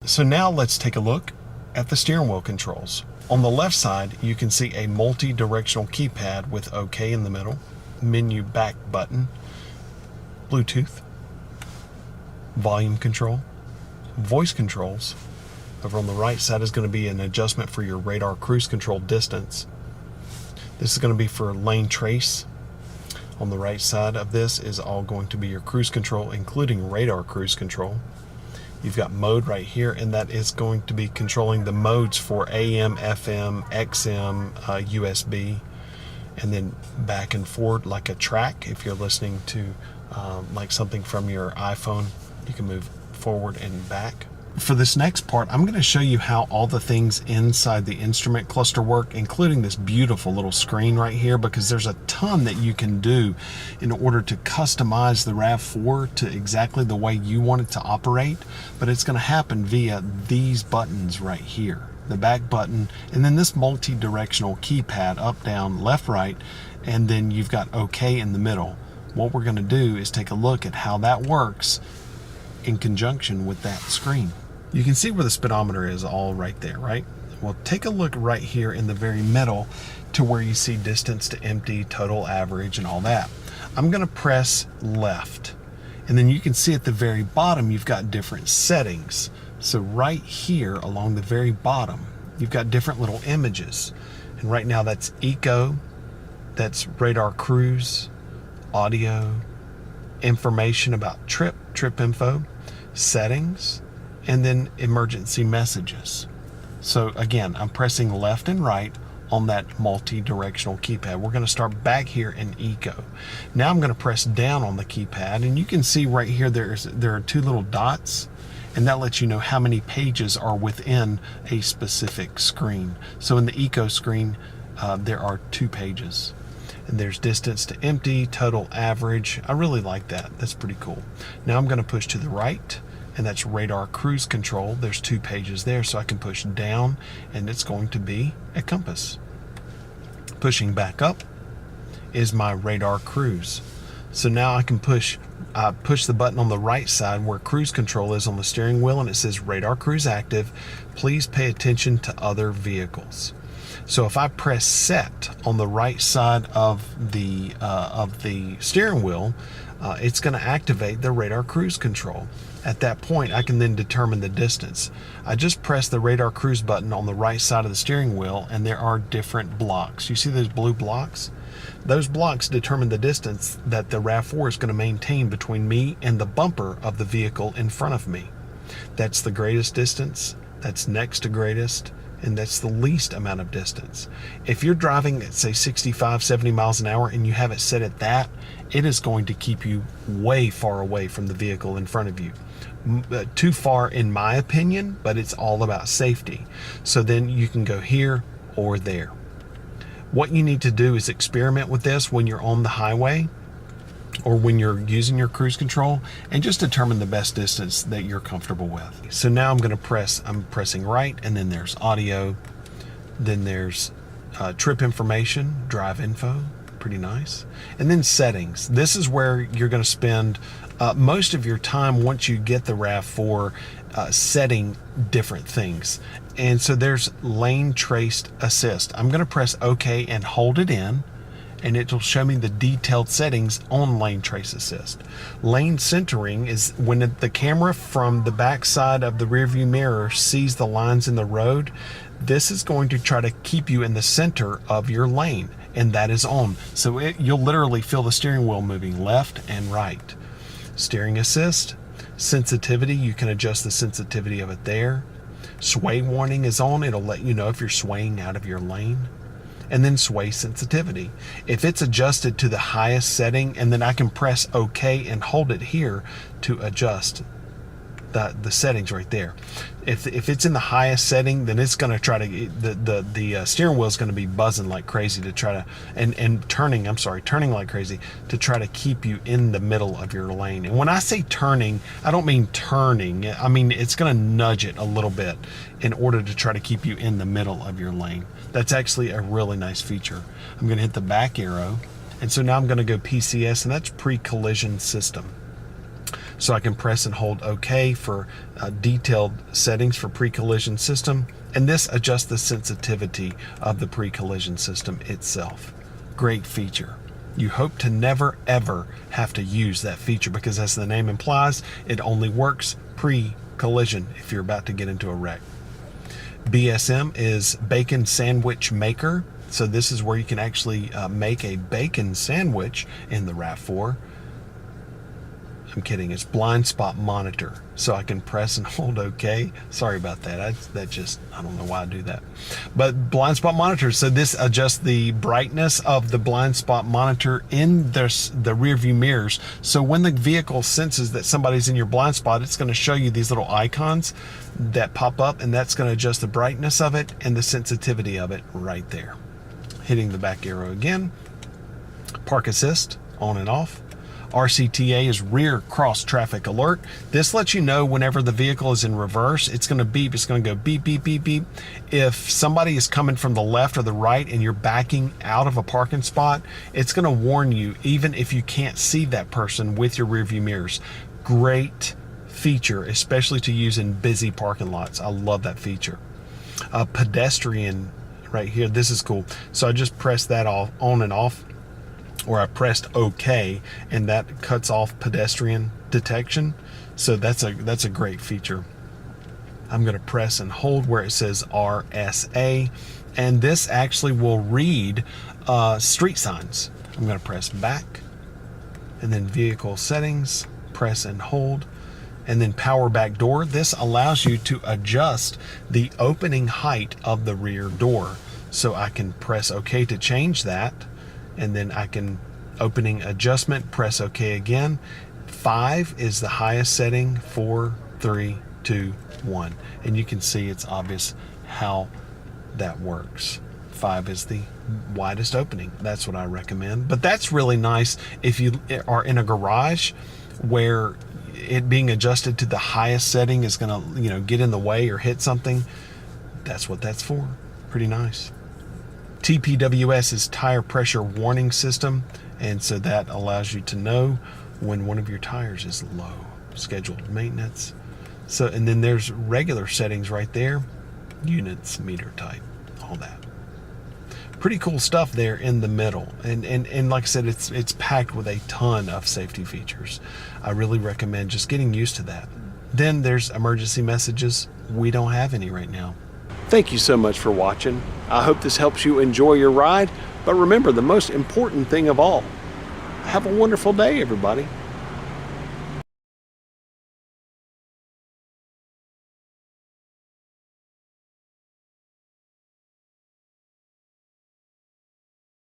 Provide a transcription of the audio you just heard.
So now let's take a look at the steering wheel controls. On the left side, you can see a multi-directional keypad with OK in the middle, menu back button, Bluetooth, volume control, voice controls. Over on the right side is going to be an adjustment for your radar cruise control distance. This is going to be for lane trace. On the right side of this is all going to be your cruise control, including radar cruise control. You've got mode right here, and that is going to be controlling the modes for AM, FM, XM, USB, and then back and forward like a track. If you're listening to like something from your iPhone, you can move forward and back. For this next part, I'm going to show you how all the things inside the instrument cluster work, including this beautiful little screen right here, because there's a ton that you can do in order to customize the RAV4 to exactly the way you want it to operate. But it's going to happen via these buttons right here, the back button, and then this multi-directional keypad, up, down, left, right, and then you've got OK in the middle. What we're going to do is take a look at how that works in conjunction with that screen. You can see where the speedometer is all right there, right? Well, take a look right here in the very middle to where you see distance to empty, total average, and all that. I'm going to press left, and then you can see at the very bottom you've got different settings. So right here along the very bottom you've got different little images, and right now that's eco, that's radar cruise, audio, information about trip info, settings, and then emergency messages. So again, I'm pressing left and right on that multi-directional keypad. We're going to start back here in eco. Now I'm going to press down on the keypad, and you can see right here there are two little dots, and that lets you know how many pages are within a specific screen. So in the eco screen, there are 2 pages. And there's distance to empty, total average. I really like that. That's pretty cool. Now I'm going to push to the right, and that's radar cruise control. There's 2 pages there, so I can push down, and it's going to be a compass. Pushing back up is my radar cruise. So now I can push the button on the right side where cruise control is on the steering wheel, and it says radar cruise active. Please pay attention to other vehicles. So if I press set on the right side of the steering wheel, it's going to activate the radar cruise control. At that point, I can then determine the distance. I just press the radar cruise button on the right side of the steering wheel, and there are different blocks. You see those blue blocks? Those blocks determine the distance that the RAV4 is going to maintain between me and the bumper of the vehicle in front of me. That's the greatest distance, that's next to greatest, and that's the least amount of distance. If you're driving at say 65, 70 miles an hour and you have it set at that, it is going to keep you way far away from the vehicle in front of you. Too far in my opinion, but it's all about safety. So then you can go here or there. What you need to do is experiment with this when you're on the highway or when you're using your cruise control, and just determine the best distance that you're comfortable with. So now I'm pressing right, and then there's audio, then there's trip information, drive info, pretty nice, and then settings. This is where you're going to spend most of your time once you get the RAV4 setting different things. And so there's lane traced assist. I'm going to press OK and hold it in, and it will show me the detailed settings on lane trace assist. Lane centering is when the camera from the back side of the rearview mirror sees the lines in the road. This is going to try to keep you in the center of your lane, and that is on. So you'll literally feel the steering wheel moving left and right. Steering assist, sensitivity, you can adjust the sensitivity of it there. Sway warning is on. It'll let you know if you're swaying out of your lane. And then sway sensitivity. If it's adjusted to the highest setting, and then I can press OK and hold it here to adjust the settings right there. If it's in the highest setting, then it's going to try to the steering wheel is going to be buzzing like crazy to try to and turning like crazy to try to keep you in the middle of your lane. And when I say turning, I don't mean turning. I mean it's going to nudge it a little bit in order to try to keep you in the middle of your lane. That's actually a really nice feature. I'm going to hit the back arrow, and so now I'm going to go PCS, and that's pre-collision system. So I can press and hold OK for detailed settings for pre-collision system. And this adjusts the sensitivity of the pre-collision system itself. Great feature. You hope to never ever have to use that feature because, as the name implies, it only works pre-collision if you're about to get into a wreck. BSM is Bacon Sandwich Maker. So this is where you can actually make a bacon sandwich in the Rav4. I'm kidding, it's blind spot monitor. So I can press and hold OK. Sorry about that. I don't know why I do that. But blind spot monitor. So this adjusts the brightness of the blind spot monitor in the rear view mirrors. So when the vehicle senses that somebody's in your blind spot, it's going to show you these little icons that pop up, and that's going to adjust the brightness of it and the sensitivity of it right there. Hitting the back arrow again. Park assist, on and off. RCTA is rear cross traffic alert. This lets you know whenever the vehicle is in reverse, it's going to beep. It's going to go beep, beep, beep, beep. If somebody is coming from the left or the right and you're backing out of a parking spot, it's going to warn you even if you can't see that person with your rear view mirrors. Great feature, especially to use in busy parking lots. I love that feature. Pedestrian right here, this is cool. So I just pressed that off, on and off, or I pressed OK, and that cuts off pedestrian detection. So that's a great feature. I'm going to press and hold where it says RSA, and this actually will read street signs. I'm going to press back, and then vehicle settings, press and hold, and then power back door. This allows you to adjust the opening height of the rear door. So I can press OK to change that, and then I can opening adjustment, press OK again. 5 is the highest setting, 4, 3, 2, 1. And you can see it's obvious how that works. 5 is the widest opening. That's what I recommend. But that's really nice if you are in a garage where it being adjusted to the highest setting is going to, get in the way or hit something. That's what that's for. Pretty nice. TPWS is tire pressure warning system, and so that allows you to know when one of your tires is low. Scheduled maintenance. So, and then there's regular settings right there, units, meter type, all that. Pretty cool stuff there in the middle, and like I said, it's packed with a ton of safety features. I really recommend just getting used to that. Then there's emergency messages. We don't have any right now. Thank you so much for watching. I hope this helps you enjoy your ride. But remember, the most important thing of all, have a wonderful day, everybody.